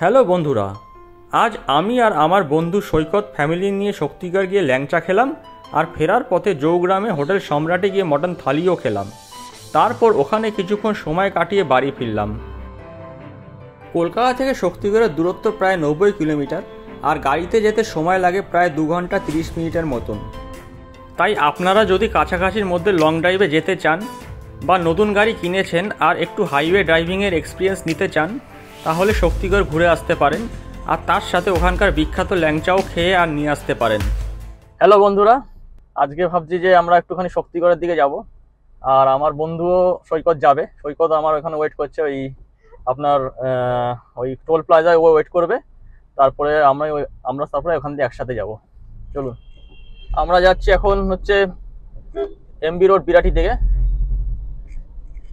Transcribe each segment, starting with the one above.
Hello বন্ধুরা, আজ আমি আর আমার বন্ধু সৈকত ফ্যামিলি নিয়ে শক্তিগড় গিয়ে ল্যাংচা খেলাম আর ফেরার পথে জৌগ্রামে হোটেল সম্রাটে গিয়ে মটন থালিও খেলাম। তারপর ওখানে কিছুক্ষণ সময় কাটিয়ে বাড়ি ফিরলাম। কলকাতা থেকে শক্তিগড়ের দূরত্ব প্রায় 90 কিলোমিটার আর গাড়িতে যেতে সময় লাগে প্রায় 2 ঘন্টা 30 মিনিটের মতন। তাই আপনারা যদি কাছাকাছির মধ্যে লং ড্রাইভে যেতে চান বা নতুন গাড়ি কিনেছেন আর একটু হাইওয়ে ড্রাইভিংয়ের এক্সপিরিয়েন্স নিতে চান তাহলে শক্তিগড় ঘুরে আসতে পারেন আর তার সাথে ওখানকার বিখ্যাত ল্যাংচাও খেয়ে আর নিয়ে আসতে পারেন। হ্যালো বন্ধুরা, আজকে ভাবছি যে আমরা একটুখানি শক্তিগড়ের দিকে যাব আর আমার বন্ধুও সৈকত যাবে। সৈকত আমার ওখানে ওয়েট করছে, ওই আপনার ওই টোল প্লাজায় ও ওয়েট করবে। তারপরে আমরা তারপরে ওখান দিয়ে একসাথে যাব। চলুন, আমরা যাচ্ছি এখন হচ্ছে এমবি রোড বিরাটি থেকে।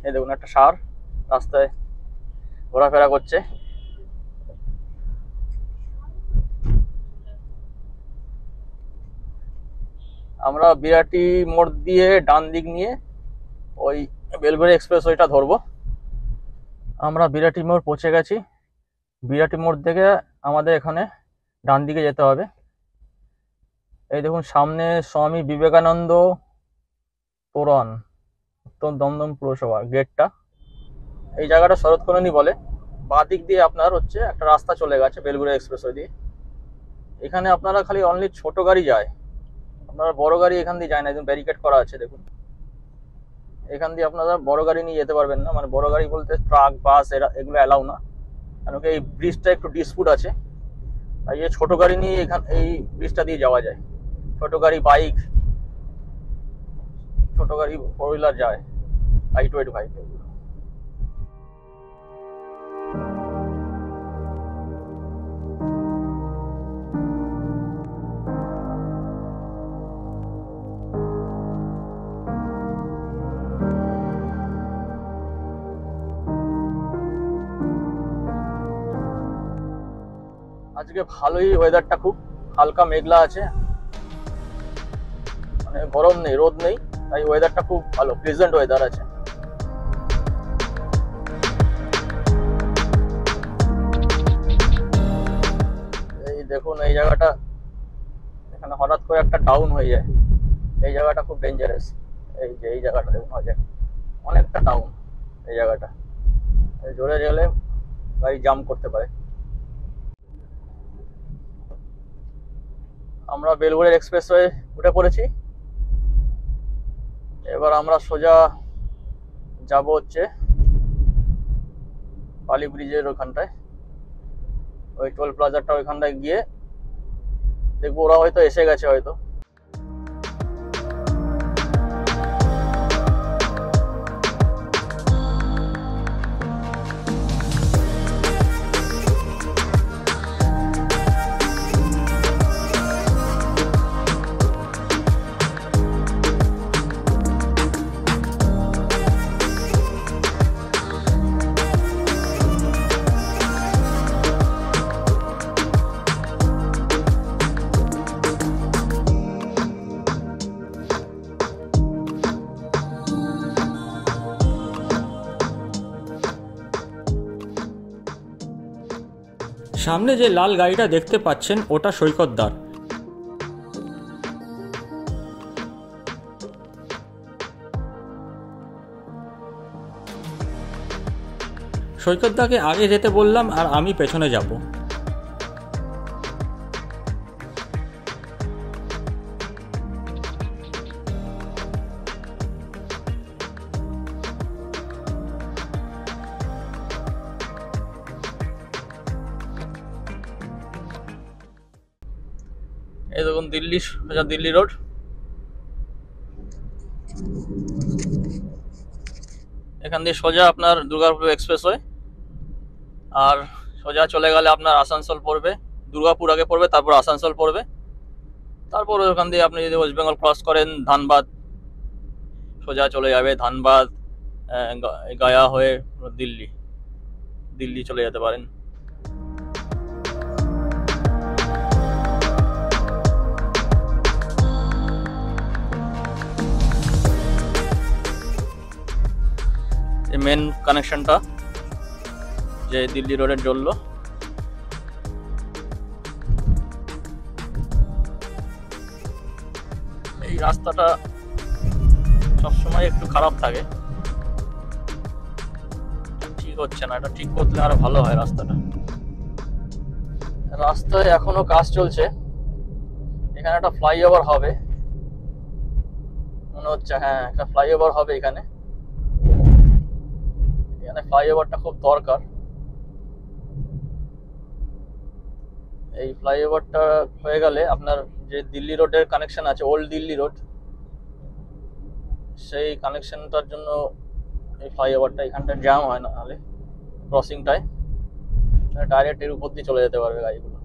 এই দেখুন একটা ষাঁড় রাস্তায় ঘোরাফেরা করছে। আমরা বিরাটি মোড় দিয়ে ডান দিক নিয়ে ওই বেলঘড়ি এক্সপ্রেসওয়েটা ধরবো। আমরা বিরাটি মোড় পৌঁছে গেছি। বিরাটি মোড় থেকে আমাদের এখানে ডান দিকে যেতে হবে। এই দেখুন সামনে স্বামী বিবেকানন্দ তোরণ, উত্তর দমদম পুরসভা গেটটা। এই জায়গাটা শরৎ কলোনি বলে। বাঁ দিক দিয়ে আপনার হচ্ছে একটা রাস্তা চলে গেছে বেলঘড়ি এক্সপ্রেসওয়ে দিয়ে। এখানে আপনারা খালি অনলি ছোট গাড়ি যায়, আপনারা বড় গাড়ি এখান দিয়ে যায় না। একদম ব্যারিকেড করা আছে দেখুন। এখান দিয়ে আপনারা বড় গাড়ি নিয়ে যেতে পারবেন না, মানে বড় গাড়ি বলতে ট্রাক বাস এগুলো অ্যালাউ না, কারণ এই ব্রিজটা একটু ডিসপুট আছে। তাই এই ছোট গাড়ি নিয়ে এই ব্রিজটা দিয়ে যাওয়া যায়। ছোট গাড়ি, বাইক, ছোট গাড়ি, 4 হুইলার যায়, I-25 এগুলো। আজকে ভালোই ওয়েদারটা, খুব হালকা মেঘলা আছে, মানে গরম নেই, রোদ নেই, তাই ওয়েদারটা খুব ভালো, প্লেজেন্ট ওয়েদার আছে। এই দেখুন এই জায়গাটা, এখানে হঠাৎ করে একটা ডাউন হয়ে যায়। এই জায়গাটা খুব ডেঞ্জারাস। এই যে এই জায়গাটা দেখুন হয়ে যায় অনেকটা ডাউন। এই জায়গাটা জোরে গেলে গাড়ি জাম করতে পারে। আমরা বেলঘড়ি এক্সপ্রেসওয়ে উঠে পড়েছি। এবার আমরা সোজা যাব হচ্ছে পালি ব্রিজের ওখানটায়, ওই টোল প্লাজাটা ওইখানটায় গিয়ে দেখবো ওরা হয়তো এসে গেছে হয়তো। সামনে যে লাল গাড়িটা দেখতে পাচ্ছেন ওটা সৈকতদার। সৈকতদাকে আগে যেতে বললাম আর আমি পেছনে যাব। এই দেখুন দিল্লি রোড। এখান দিয়ে সোজা আপনার দুর্গাপুর এক্সপ্রেসওয়ে, আর সোজা চলে গেলে আপনার আসানসোল পড়বে, দুর্গাপুর আগে পড়বে, তারপর আসানসোল পড়বে। তারপর ওখান দিয়ে আপনি যদি ওয়েস্ট বেঙ্গল ক্রস করেন ধানবাদ, সোজা চলে যাবে ধানবাদ, গায়া হয়ে দিল্লি চলে যেতে পারেন। মেন কানেকশনটা যে দিল্লি রোডের জ্বললো, এই রাস্তাটা সবসময় একটু খারাপ থাকে, ঠিক হচ্ছে না। এটা ঠিক করলে আরো ভালো হয় রাস্তাটা। রাস্তায় এখনো কাজ চলছে। এখানে একটা ফ্লাইওভার হবে মনে হচ্ছে। হ্যাঁ, একটা ফ্লাইওভার হবে এখানে। এখানে ফ্লাইওভারটা খুব দরকার। এই ফ্লাইওভারটা হয়ে গেলে আপনার যে দিল্লি রোডের কানেকশন আছে, ওল্ড দিল্লি রোড, সেই কানেকশনটার জন্য এই ফ্লাইওভারটা, এখানটা জ্যাম হয় না হলে ক্রসিংটায় ডাইরেক্ট এর উপর দিয়ে চলে যেতে পারবে গাড়িগুলো।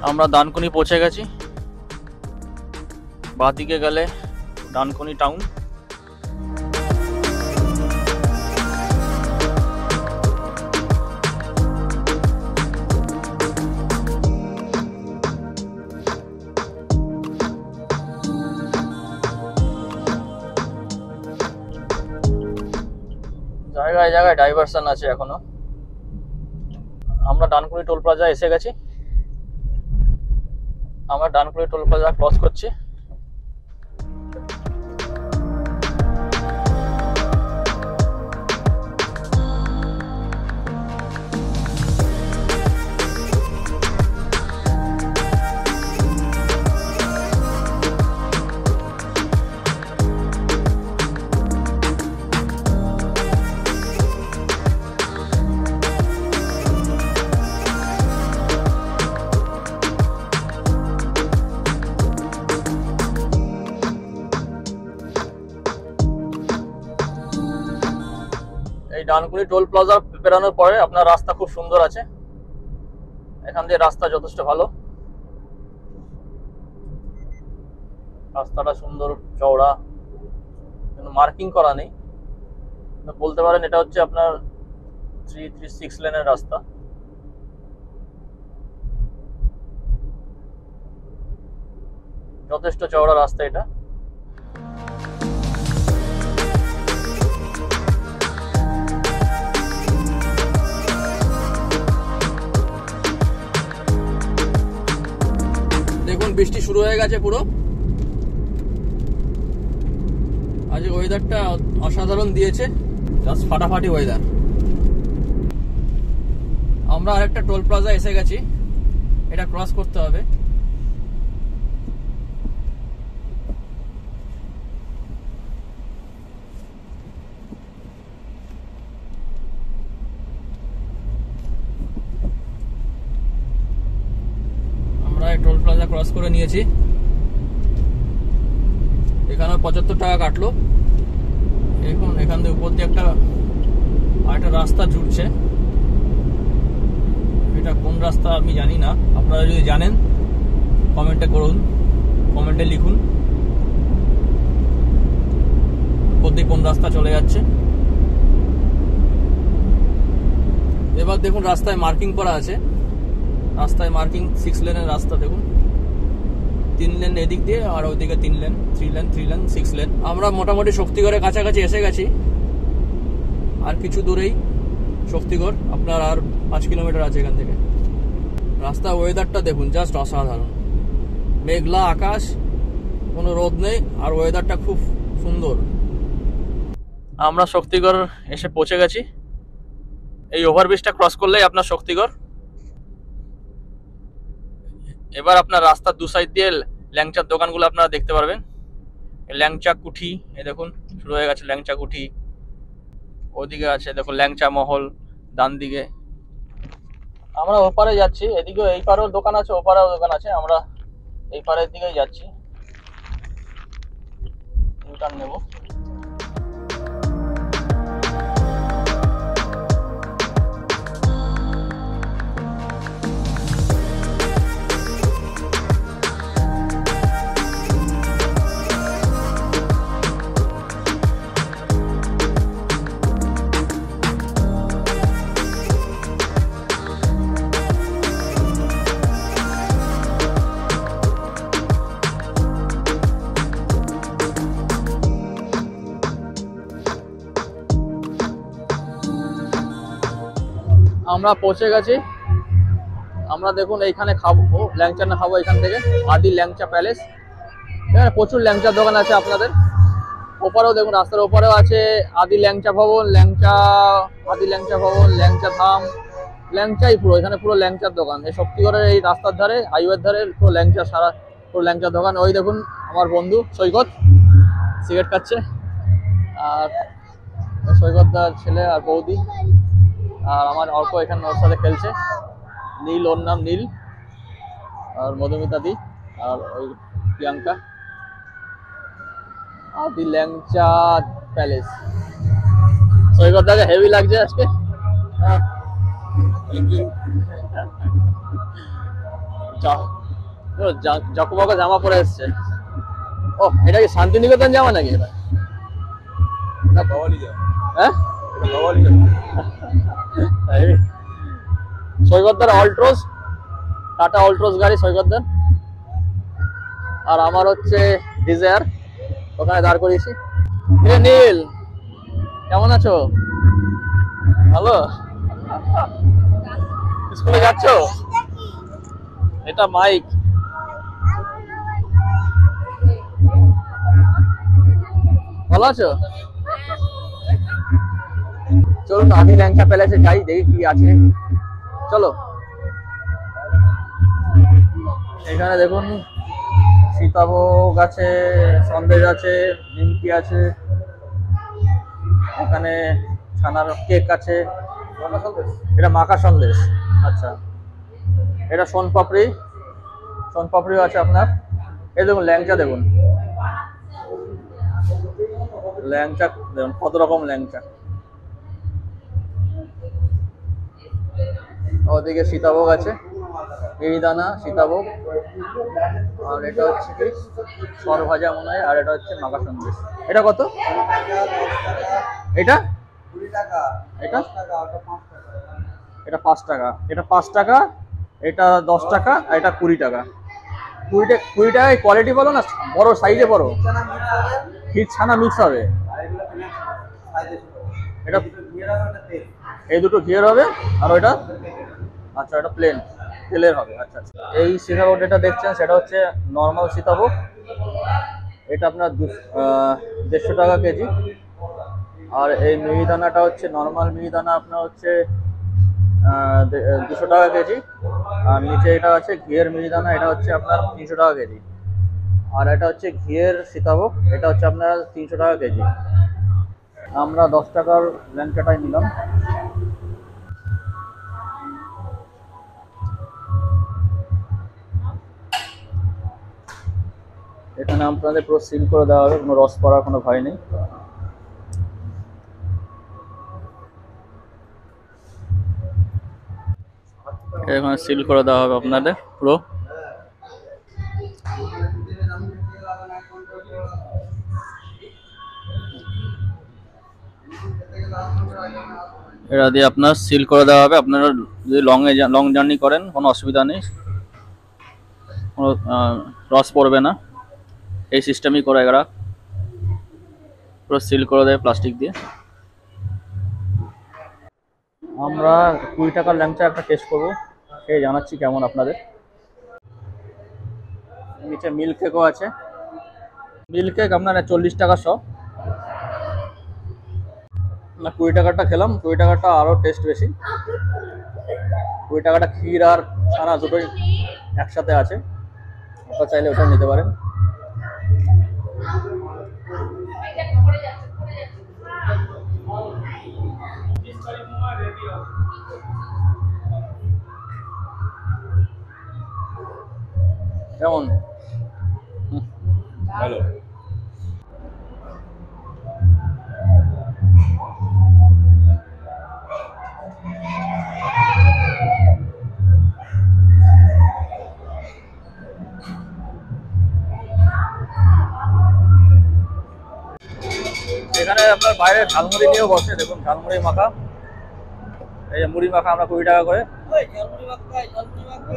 আমরা ডানকুনি পৌঁছে গেছি। বাঁদিকে গেলে ডানকুনি টাউন। জায়গায় জায়গায় ডাইভারশন আছে এখনো। আমরা ডানকুনি টোল প্লাজা এসে গেছি। আমরা ডানকুনি টোল প্লাজা ক্রস করছি। ডানকুনি টোল প্লাজা পেরানোর পরে আপনার রাস্তা খুব সুন্দর আছে। এখান দিয়ে রাস্তা যথেষ্ট ভালো। রাস্তাটা সুন্দর, চওড়া, কোনো মার্কিং করা নেই। বলতে পারেন এটা হচ্ছে আপনার 336 লেনের রাস্তা। যথেষ্ট চওড়া রাস্তা এটা। দেখুন বৃষ্টি শুরু হয়ে গেছে পুরো। আজ ওয়েদারটা অসাধারণ দিয়েছে, জাস্ট ফাটাফাটি ওয়েদার। আমরা আরেকটা টোল প্লাজা এসে গেছি, এটা ক্রস করতে হবে। টোল প্লাজা ক্রস করে নিয়েছি। এখানে 75 টাকা কাটলো। এখন এখান থেকে উপর দিয়ে একটা রাস্তা জুড়ছে। এটা কোন রাস্তা আমি জানি না, আপনারা যদি জানেন কমেন্টে করুন, কমেন্টে লিখুন উপর দিয়ে কোন রাস্তা চলে যাচ্ছে। এবার দেখুন রাস্তায় মার্কিং করা আছে। রাস্তায় মার্কিং 6 লেনের রাস্তা। দেখুন 3 লেন এদিক দিয়ে আর ওইদিকে 3 লেন, 3 লেন 6 লেন। আমরা মোটামুটি শক্তিগড়ের কাছাকাছি এসে গেছি। আর কিছু দূরেই শক্তিগড়, আপনার আর 5 কিলোমিটার আছে এখান থেকে। রাস্তা ওয়েদারটা দেখুন, জাস্ট অসাধারণ। মেঘলা আকাশ, কোনো রোদ নেই, আর ওয়েদারটা খুব সুন্দর। আমরা শক্তিগড় এসে পৌঁছে গেছি। এই ওভারব্রিজটা ক্রস করলেই আপনার শক্তিগড়। এবার আপনার রাস্তার দু সাইড দিয়ে ল্যাংচার দোকানগুলো আপনারা দেখতে পারবেন। ল্যাংচা কুঠি, এ দেখুন শুরু হয়ে গেছে ল্যাংচা কুঠি। ওদিকে আছে দেখুন ল্যাংচা মহল ডান দিকে। আমরা ওপারে যাচ্ছি, এদিকে এই পারেও দোকান আছে, ওপারেও দোকান আছে। আমরা এই পারের দিকেই যাচ্ছি, ইউটার্ন নেব। আমরা পৌঁছে গেছি। আমরা দেখুন এইখানে খাবো, ল্যাংচা না খাবো এখান থেকে, আদি ল্যাংচা প্যালেস। এখানে প্রচুর ল্যাংচার দোকান আছে আপনাদের। ওপারেও দেখুন, রাস্তার ওপারেও আছে আদি ল্যাংচা ভবন, আদি ল্যাংচা ভবন, ল্যাংচা ধাম, ল্যাংচাই পুরো। এখানে পুরো ল্যাংচার দোকান। এই শক্তিগড়ের এই রাস্তার ধারে, হাইওয়ের ধারে পুরো ল্যাংচা, সারা পুরো ল্যাংচার দোকান। ওই দেখুন আমার বন্ধু সৈকত সিগারেট খাচ্ছে, আর সৈকতদার ছেলে আর বৌদি, আর আমার অর্ক এখানে ওর সাথে খেলছে। নীল, ওর নাম নীল, আর মধুমিতা দি, আর ওই প্রিয়াঙ্কা। আদি ল্যাংচা প্যালেস। সৈকতদাকে হেভি লাগছে আজকে। জকমক জামা পরে এসছে। ও, এটা কি শান্তিনিকেতন জামা নাকি? এটা হ্যাঁ, সৈকতদার অল্ট্রোস, টাটা অল্ট্রোস গাড়ি সৈকতদার। আর আমার হচ্ছে ডিজায়ার, ওখানে দাঁড় করিয়েছি। নীল, কেমন আছো? ভালো? স্কুলে যাচ্ছ? এটা মাইক। ভালো আছো? চলুন আদি ল্যাংচা প্যালেসে যাই, দেখি কি আছে। চলো। এখানে দেখুন সীতাভোগ আছে, সন্দেশ আছে, নিমকি আছে, এখানে ছানার কেক আছে। এটা মাখা সন্দেশ। আচ্ছা, এটা সোনপাপড়িও আছে আপনার। এই দেখুন ল্যাংচা, দেখুন ল্যাংচা, দেখুন কত রকম ল্যাংচা। ওদিকে সীতাভোগ আছে, মিহিদানা, সীতাভোগ, আর এটা হচ্ছে কি সর ভাজা মনে হয়, আর এটা হচ্ছে মাখা সন্দেশ। এটা কত? এটা এটা এটা 5 টাকা, এটা 5 টাকা, এটা 10 টাকা, আর এটা 20 টাকা। 20 টাকায় কোয়ালিটি বলো না, বড় সাইজে বড় ক্ষীর ছানা মিক্স হবে। এটা এই দুটো ঘিয়ের হবে, আর ওইটা আচ্ছা এটা প্লেন তেলের হবে। আচ্ছা আচ্ছা। এই সীতাভোগ যেটা দেখছেন সেটা হচ্ছে নর্মাল সীতাভোগ। এটা আপনার 150 টাকা কেজি। আর এই মিহিদানাটা হচ্ছে নর্মাল মিহিদানা, আপনার হচ্ছে 200 টাকা কেজি। আর নিচে এটা আছে ঘিয়ের মিহিদানা, এটা হচ্ছে আপনার 300 টাকা কেজি। আর এটা হচ্ছে ঘিয়ের সীতাভোগ, এটা হচ্ছে আপনার 300 টাকা কেজি। আমরা 10 টাকার ল্যাংচাটাই নিলাম। এখানে আপনাদের পুরো সিল করে দেওয়া হবে, কোনো রস পড়ার কোনো ভয় নেই। এখানে সিল করে দেওয়া হবে আপনাদের পুরো। এটা দিয়ে আপনার সিল করে দেওয়া হবে। আপনারা যদি লং জার্নি করেন কোনো অসুবিধা নেই, কোনো রস পড়বে না। এই সিস্টেমই করে এরা পুরো সিল করে দেয় প্লাস্টিক দিয়ে। আমরা 20 টাকার ল্যাংচা একটা টেস্ট করবো, সেই জানাচ্ছি কেমন আপনাদের। নিচে মিল্ক কেকও আছে। মিল্ক কেক আপনার 40 টাকা সব। না 20 টাকাটা খেলাম, 20 টাকাটা আরও টেস্ট বেশি। 20 টাকাটা ক্ষীর আর ছানা দুটোই একসাথে আছে, ওটা চাইলে ওটা নিতে পারেন। কেমন? ভালো। এখানে আপনার বাইরে ঝালমুড়ি নিয়েও বসে, দেখুন ঝালমুড়ি মাখা। এই যে মুড়ি মাখা আমরা 20 টাকা করে।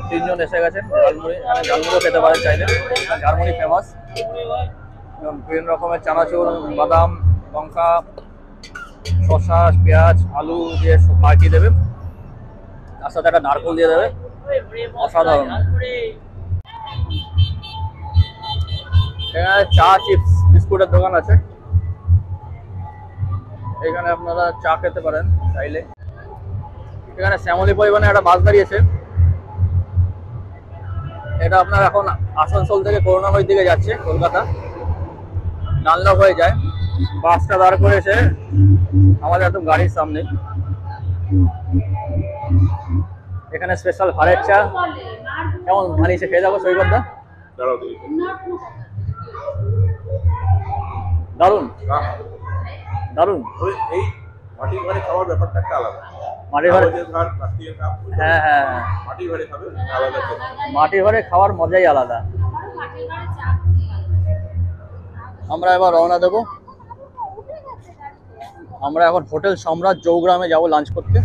3 জন এসে গেছেন। ঝালমুড়িও খেতে পারেন চাইলে, ঝালমুড়ি ফেমাস। বিভিন্ন রকমের চানাচুর, বাদাম, লঙ্কা, শসা, পেঁয়াজ, আলু দিয়ে মাখিয়ে দেবে। তার সাথে একটা নারকেল দিয়ে দেবে, অসাধারণ। এখানে চা চিপস বিস্কুটের দোকান আছে, এখানে আপনারা চা খেতে পারেন চাইলে। এখানে শ্যামলী পরিবহনে একটা বাস দাঁড়িয়েছে, এটা আপনার এখন আসানসোল থেকে করুণাময়ীর দিকে যাচ্ছে, কলকাতা ডানলপ হয়ে যায়। বাসটা দাঁড় করেছে আমাদের একদম গাড়ির সামনে। এখানে স্পেশাল ভাড়ের চা কেমন বানিয়েছে খেয়ে যাবো সৈকতদা। দারুন দারুন। এই মাটির ঘরে খাওয়ার ব্যাপারটা একটা আলাদা। মাটির ঘরে, হ্যাঁ হ্যাঁ মাটির ঘরে খাবে আলাদা, মাটির ঘরে খাওয়ার মজাই আলাদা। আমরা এবার রওনা দেবো, আমরা এখন হোটেল সম্রাট জৌগ্রামে যাব লাঞ্চ করতে।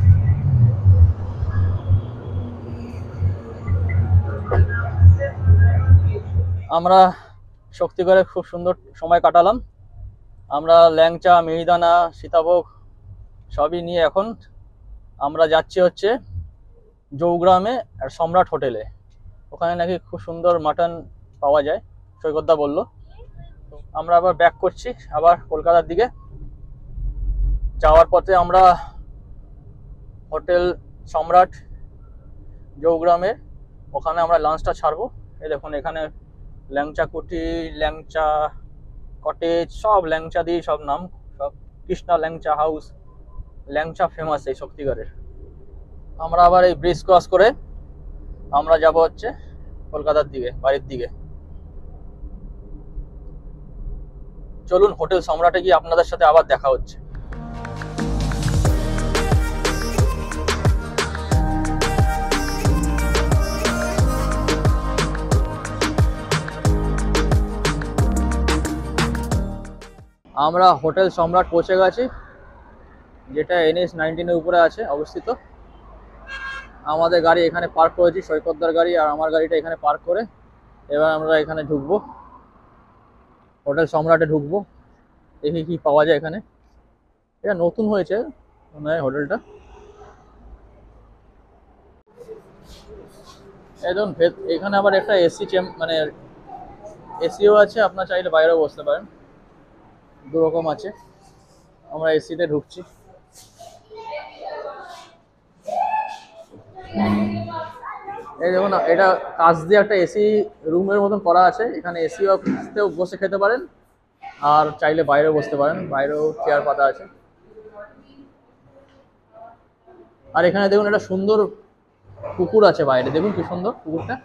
আমরা শক্তিগড়ে খুব সুন্দর সময় কাটালাম। আমরা ল্যাংচা, মিহিদানা, সীতাভোগ সবই নিয়ে এখন আমরা যাচ্ছি হচ্ছে জৌগ্রামে আর সম্রাট হোটেলে। ওখানে নাকি খুব সুন্দর মাটন পাওয়া যায়, সৈকতদা বলল। আমরা আবার ব্যাক করছি আবার কলকাতার দিকে। যাওয়ার পথে আমরা হোটেল সম্রাট জৌগ্রামে ওখানে আমরা লাঞ্চটা ছাড়বো। এই দেখুন এখানে ল্যাংচা কুটি, ল্যাংচা কটেজ, সব ল্যাংচা দিয়ে সব নাম, সব কৃষ্ণা ল্যাংচা হাউস, ল্যাংচা ফেমাস এই শক্তিগড়ের। আমরা আবার এই ব্রিজ ক্রস করে আমরা যাব হচ্ছে কলকাতার দিকে, বাড়ির দিকে। চলুন হোটেল সম্রাটে গিয়ে আপনাদের সাথে আবার দেখা হচ্ছে। আমরা হোটেল সম্রাট পৌঁছে গেছি, যেটা NH-19 উপরে আছে অবস্থিত। আমাদের গাড়ি এখানে পার্ক করেছি, সৈকতদার গাড়ি আর আমার গাড়িটা এখানে পার্ক করে এবার আমরা এখানে ঢুকবো, হোটেল সম্রাটে ঢুকবো। দেখি কি পাওয়া যায় এখানে। এটা নতুন হয়েছে মনে হয় হোটেলটা। একদম এখানে আবার একটা এসি মানে এসিও আছে, আপনার চাইলে বাইরেও বসতে পারেন, দু রকম আছে। আমরা এসিতে ঢুকছি। এই দেখুন এটা কাঁচ দিয়ে একটা এসি রুমের মতন করা আছে, এখানে এসিতেও বসে খেতে পারেন আর চাইলে বাইরেও বসতে পারেন, বাইরেও চেয়ার পাতা আছে। আর এখানে দেখুন একটা সুন্দর পুকুর আছে বাইরে, দেখুন কি সুন্দর পুকুরটা,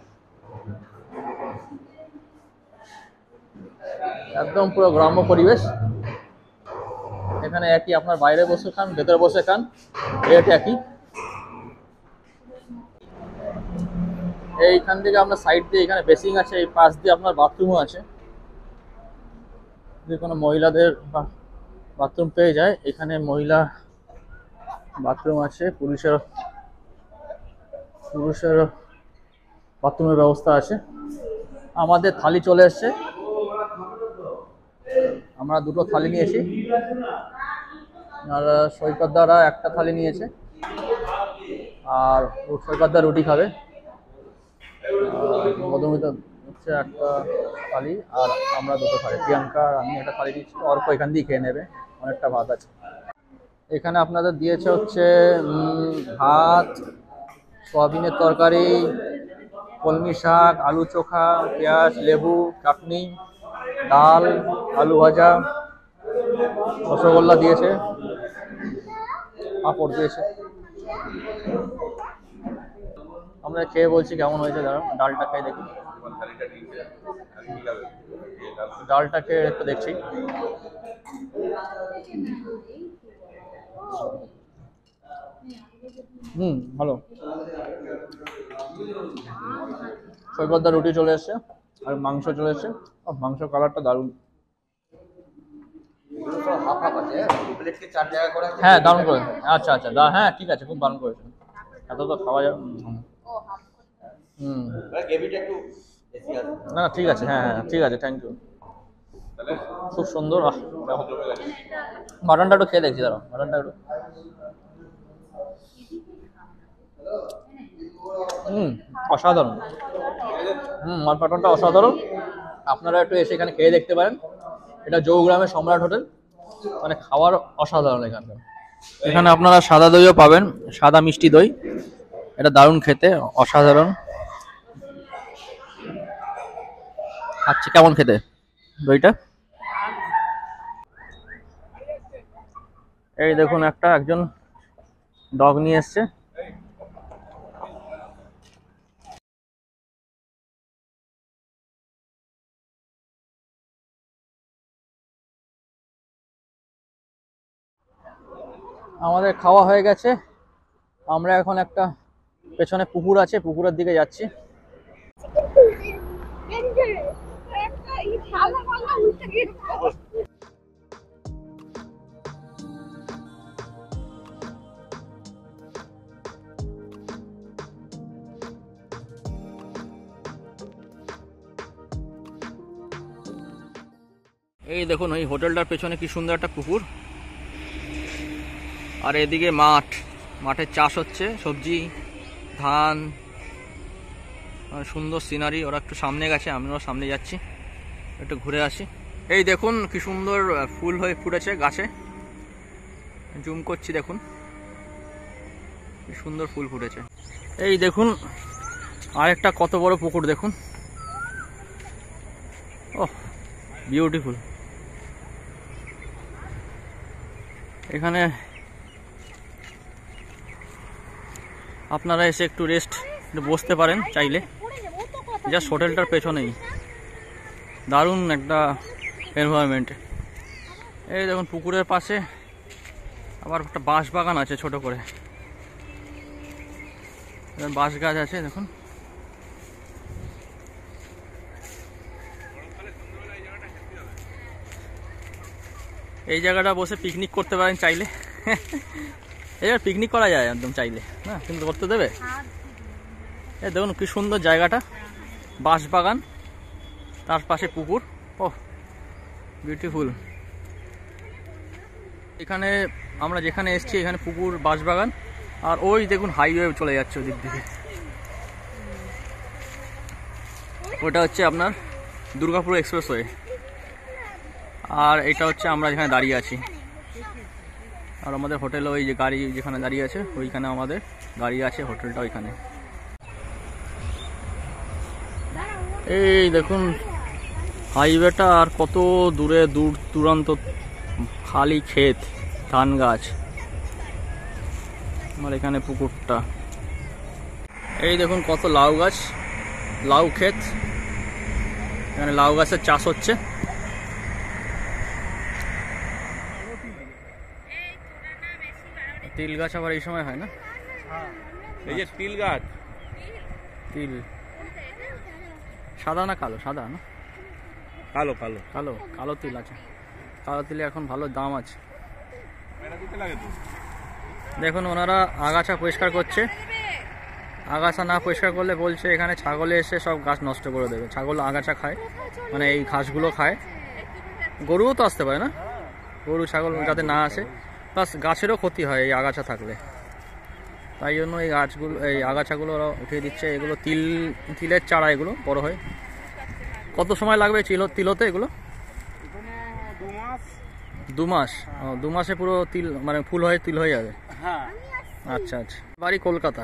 একদম পুরো গ্রাম্য পরিবেশ। এখানে একই, আপনার বাইরে বসে খান ভেতরে বসে খান, রেট একই। এইখান থেকে আপনার সাইড দিয়ে এখানে বেসিং আছে, এই পাশ দিয়ে আপনার বাথরুমও আছে, যদি কোনো মহিলাদের বাথরুম পেয়ে যায়। এখানে মহিলা বাথরুম আছে, পুরুষের বাথরুমের ব্যবস্থা আছে। আমাদের থালি চলে এসছে, আমরা দুটো থালি নিয়েছি আর সৈকতদারা একটা থালি নিয়েছে, আর সৈকতদা রুটি খাবে, মধুমিতা হচ্ছে একটা থালি আর আমরা দুটো থালি, প্রিয়াঙ্কা আর আমি একটা থালি দিচ্ছি, অর্ক এখান দিয়ে খেয়ে নেবে, অনেকটা ভাত আছে। এখানে আপনাদের দিয়েছে হচ্ছে ভাত, সয়াবিনের তরকারি, কলমি শাক, আলু চোখা, পেঁয়াজ, লেবু, চাটনি, ডাল, আলু ভাজা, রসগোল্লা দিয়েছে, পাঁপড় দিয়েছে। আমরা খেয়ে বলছি কেমন হয়েছে। দাঁড়াও ডালটা খেয়ে দেখি, ডালটা খেয়ে একটু দেখছি। ভালো। সৈকতদার রুটি চলে এসছে আর মাংস চলে এসছে, মাংস কালারটা দারুণ। হ্যাঁ দারুণ করে, আচ্ছা আচ্ছা হ্যাঁ ঠিক আছে, খুব দারুণ করেছে, এত তো খাওয়া যাবে। না ঠিক আছে, হ্যাঁ হ্যাঁ ঠিক আছে, থ্যাংক ইউ, খুব সুন্দর। মাটনটা একটু খেয়ে দেখছি, দাঁড়াও মাটনটা একটু। অসাধারণ। মটনটা অসাধারণ। আপনারা একটু এসে এখানে খেয়ে দেখতে পারেন। এটা জৌগ্রামের সম্রাট হোটেল, মানে খাওয়ার অসাধারণ এখানকার। এখানে আপনারা সাদা দইও পাবেন, সাদা মিষ্টি দই। এটা দারুণ খেতে, অসাধারণ। খাচ্ছি, কেমন খেতে দইটা? এই দেখুন একজন ডগ নিয়ে এসছে। আমাদের খাওয়া হয়ে গেছে। আমরা এখন একটা পেছনে পুকুর আছে, পুকুরের দিকে যাচ্ছি। এই দেখুন ওই হোটেলটার পেছনে কি সুন্দর একটা পুকুর, আর এদিকে মাঠে চাষ হচ্ছে সবজি, ধান, সুন্দর সিনারি। ওরা একটু সামনে গেছে, আমরাও সামনে যাচ্ছি, একটু ঘুরে আসি। এই দেখুন কি সুন্দর ফুল হয়ে ফুটেছে গাছে, জুম করছি, দেখুন কি সুন্দর ফুল ফুটেছে। এই দেখুন আরেকটা কত বড় পুকুর দেখুন, ওহ বিউটিফুল। এখানে আপনারা এসে একটু রেস্ট বসতে পারেন চাইলে। জাস্ট হোটেলটার পেছনেই দারুণ একটা এনভায়রনমেন্ট। এই দেখুন পুকুরের পাশে আবার একটা বাঁশ বাগান আছে, ছোট করে বাঁশ গাছ আছে দেখুন। এই জায়গাটা বসে পিকনিক করতে পারেন চাইলে। এবার পিকনিক করা যায় একদম চাইলে, না কিন্তু করতে দেবে। এই দেখুন কি সুন্দর জায়গাটা, বাঁশ বাগান, তার পাশে পুকুর, ওহ বিউটিফুল। এখানে আমরা যেখানে এসেছি এখানে পুকুর, বাঁশ বাগান, আর ওই দেখুন হাইওয়ে চলে যাচ্ছে ওদিক দিকে। ওটা হচ্ছে আপনার দুর্গাপুর এক্সপ্রেসওয়ে, আর এটা হচ্ছে আমরা যেখানে দাঁড়িয়ে আছি। আর আমাদের হোটেলে ওই যে গাড়ি যেখানে দাঁড়িয়ে আছে ওইখানে আমাদের গাড়ি আছে, হোটেলটা ওইখানে। এই দেখুন হাইওয়েটা, আর কত দূরে দূর দূরান্ত খালি ক্ষেত, ধান গাছ, আর এখানে পুকুরটা। এই দেখুন কত লাউ গাছ, লাউ ক্ষেত, এখানে লাউ গাছের চাষ হচ্ছে। তিল গাছ আবার এই সময় হয় না? এই যে তিল গাছ, তিল সাদা না কালো? সাদা না, কালো কালো কালো, কালো তিল আছে। কালো তিলে এখন ভালো দাম আছে। দেখুন ওনারা আগাছা পরিষ্কার করছে। আগাছা না পরিষ্কার করলে বলছে এখানে ছাগলে এসে সব গাছ নষ্ট করে দেবে। ছাগল আগাছা খায়, মানে এই ঘাসগুলো খায়। গরুও তো আসতে পারে না, গরু ছাগল যাতে না আসে, প্লাস গাছেরও ক্ষতি হয় এই আগাছা থাকলে। তাই জন্য এই গাছগুলো, এই আগাছাগুলো ওরা উঠিয়ে দিচ্ছে। এগুলো তিলের চারা, এগুলো বড় হয়। কত সময় লাগবে তিলতে এগুলো? 2 মাস। 2 মাসে পুরো তিল মানে ফুল হয়ে তিল হয়ে যাবে। আচ্ছা আচ্ছা। বাড়ি কলকাতা।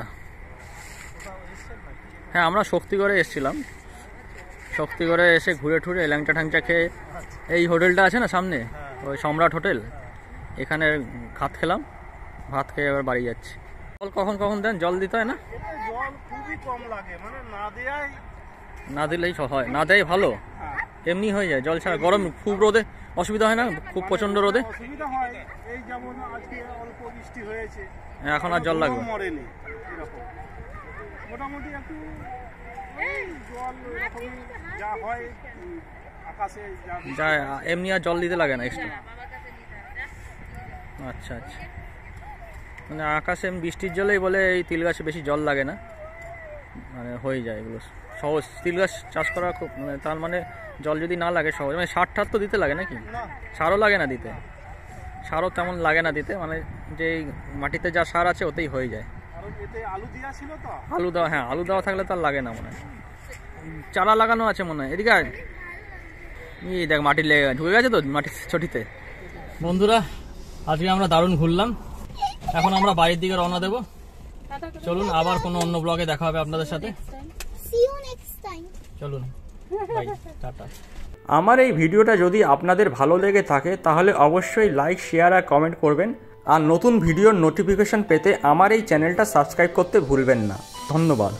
হ্যাঁ আমরা শক্তিগড়ে এসেছিলাম, শক্তিগড়ে এসে ঘুরে ঠুরে ল্যাংচা ঠ্যাংচা খেয়ে, এই হোটেলটা আছে না সামনে, ওই সম্রাট হোটেল, এখানে ভাত খেলাম। ভাত খেয়ে এবার বাড়ি যাচ্ছি। জল কখন কখন দেন? জল দিতে হয় না? জল খুবই কম লাগে, মানে না দিলেই হয়, না দেয় ভালো, এমনি হয়ে যায় জল ছাড়া। গরম খুব রোদে অসুবিধা হয় না? খুব প্রচন্ড রোদে অসুবিধা হয়। এই যেমন আজকে অল্প বৃষ্টি হয়েছে, এখন আর জল লাগবে? মরেনি এরকম, মোটামুটি একটু জল এরকমই যা হয় আকাশে যায়, এমনি আর জল দিতে লাগে না এক্সট্রা। আচ্ছা আচ্ছা, মানে আকাশে বৃষ্টির জলেই বলে এই তিল গাছে বেশি জল লাগে না, মানে হয়ে যায় এগুলো সহজ। তিল গাছ চাষ করা খুব, মানে তার মানে জল যদি না লাগে সহজ। মানে সার ঠার তো দিতে লাগে নাকি? সারও লাগে না দিতে? সারও তেমন লাগে না দিতে, মানে যে মাটিতে যা সার আছে ওতেই হয়ে যায়। এতে আলু দেওয়া ছিল তো। আলু দেওয়া, হ্যাঁ আলু দেওয়া থাকলে তো আর লাগে না মনে হয়। চারা লাগানো আছে মনে হয়, এদিকে আয়। এই দেখ মাটি ঢুকে গেছে তো মাটির ছটিতে। বন্ধুরা আজকে আমরা দারুণ ঘুরলাম, এখন আমরা বাড়ির দিকে রওনা দেবো। চলুন আবার কোনো অন্য ব্লগে দেখা হবে আপনাদের সাথে। See you next time. চলুন বাই, টাটা। আমার এই ভিডিওটা যদি আপনাদের ভালো লেগে থাকে তাহলে অবশ্যই লাইক, শেয়ার আর কমেন্ট করবেন। আর নতুন ভিডিওর নোটিফিকেশন পেতে আমার এই চ্যানেলটা সাবস্ক্রাইব করতে ভুলবেন না। ধন্যবাদ।